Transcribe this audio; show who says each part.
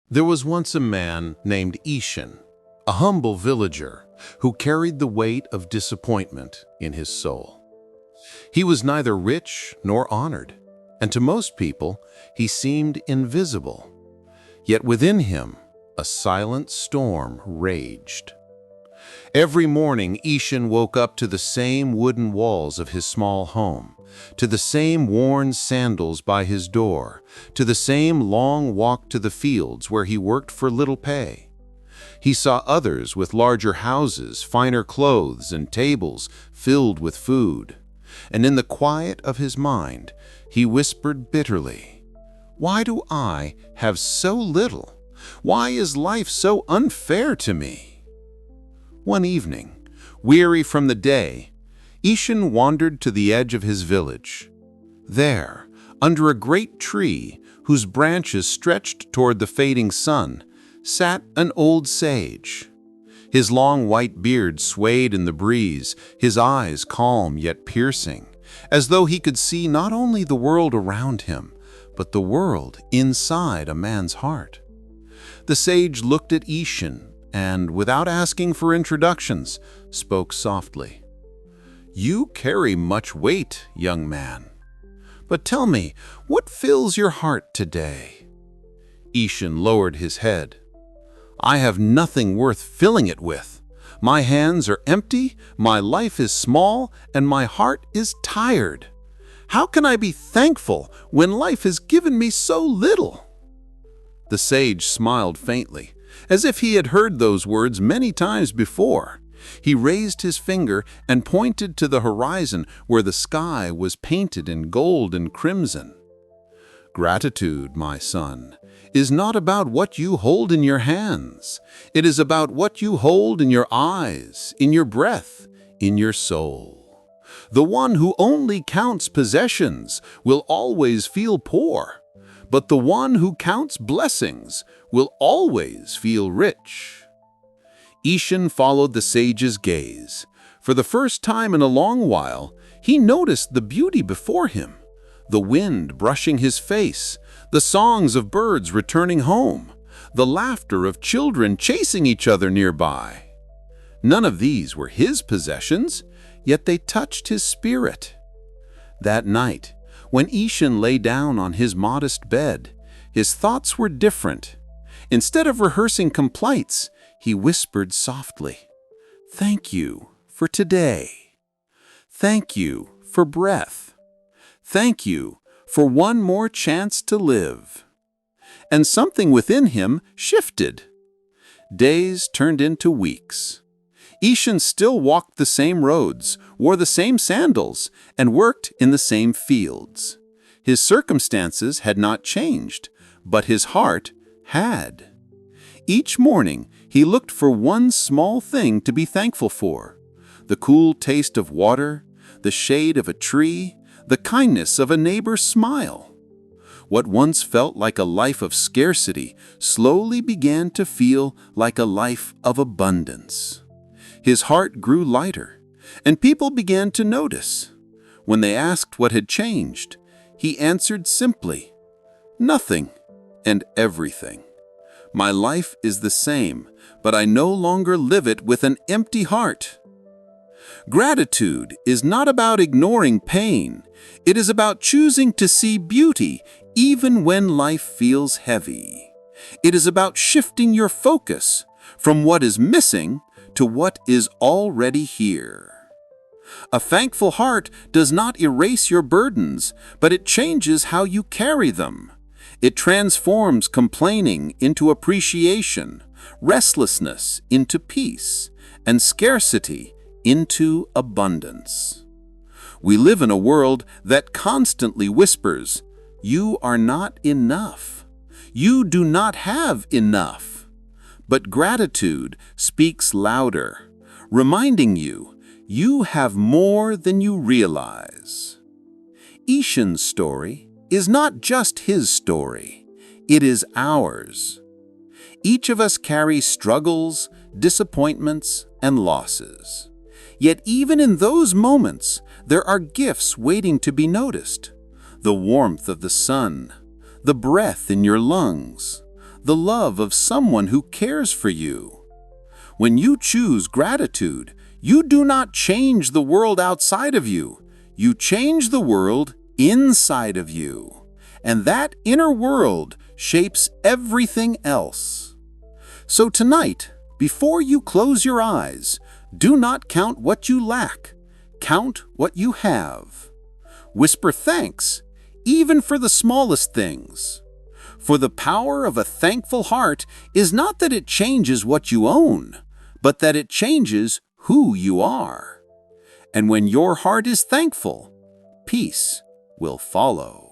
Speaker 1: There was once a man named Eshan, a humble villager who carried the weight of disappointment in his soul. He was neither rich nor honored, and to most people he seemed invisible. Yet within him a silent storm raged. Every morning Eshan woke up to the same wooden walls of his small home, to the same worn sandals by his door, to the same long walk to the fields where he worked for little pay. He saw others with larger houses, finer clothes, and tables filled with food. And in the quiet of his mind, he whispered bitterly, "Why do I have so little? Why is life so unfair to me?" One evening, weary from the day, Eshan wandered to the edge of his village. There, under a great tree whose branches stretched toward the fading sun, sat an old sage. His long white beard swayed in the breeze, his eyes calm yet piercing, as though he could see not only the world around him, but the world inside a man's heart. The sage looked at Eshan and, without asking for introductions, spoke softly. "You carry much weight, young man. But tell me, what fills your heart today?" Eshan lowered his head. "I have nothing worth filling it with. My hands are empty, my life is small, and my heart is tired. How can I be thankful when life has given me so little?" The sage smiled faintly, as if he had heard those words many times before. He raised his finger and pointed to the horizon where the sky was painted in gold and crimson. "Gratitude, my son, is not about what you hold in your hands. It is about what you hold in your eyes, in your breath, in your soul. The one who only counts possessions will always feel poor, but the one who counts blessings will always feel rich." Eshan followed the sage's gaze. For the first time in a long while, he noticed the beauty before him, the wind brushing his face, the songs of birds returning home, the laughter of children chasing each other nearby. None of these were his possessions, yet they touched his spirit. That night, when Eshan lay down on his modest bed, his thoughts were different. Instead of rehearsing complaints, he whispered softly, "Thank you for today. Thank you for breath. Thank you for one more chance to live." And something within him shifted. Days turned into weeks. Eshan still walked the same roads, wore the same sandals, and worked in the same fields. His circumstances had not changed, but his heart had. Each morning, he looked for one small thing to be thankful for: the cool taste of water, the shade of a tree, the kindness of a neighbor's smile. What once felt like a life of scarcity slowly began to feel like a life of abundance. His heart grew lighter, and people began to notice. When they asked what had changed, he answered simply, "Nothing and everything. My life is the same, but I no longer live it with an empty heart." Gratitude is not about ignoring pain. It is about choosing to see beauty even when life feels heavy. It is about shifting your focus from what is missing to what is already here. A thankful heart does not erase your burdens, but it changes how you carry them. It transforms complaining into appreciation, restlessness into peace, and scarcity into abundance. We live in a world that constantly whispers, "You are not enough. You do not have enough." But gratitude speaks louder, reminding you, you have more than you realize. Eshan's story is not just his story, it is ours. Each of us carries struggles, disappointments, and losses. Yet even in those moments, there are gifts waiting to be noticed. The warmth of the sun, the breath in your lungs, the love of someone who cares for you. When you choose gratitude, you do not change the world outside of you. You change the world inside of you. And that inner world shapes everything else. So tonight, before you close your eyes, do not count what you lack. Count what you have. Whisper thanks, even for the smallest things. For the power of a thankful heart is not that it changes what you own, but that it changes who you are. And when your heart is thankful, peace will follow.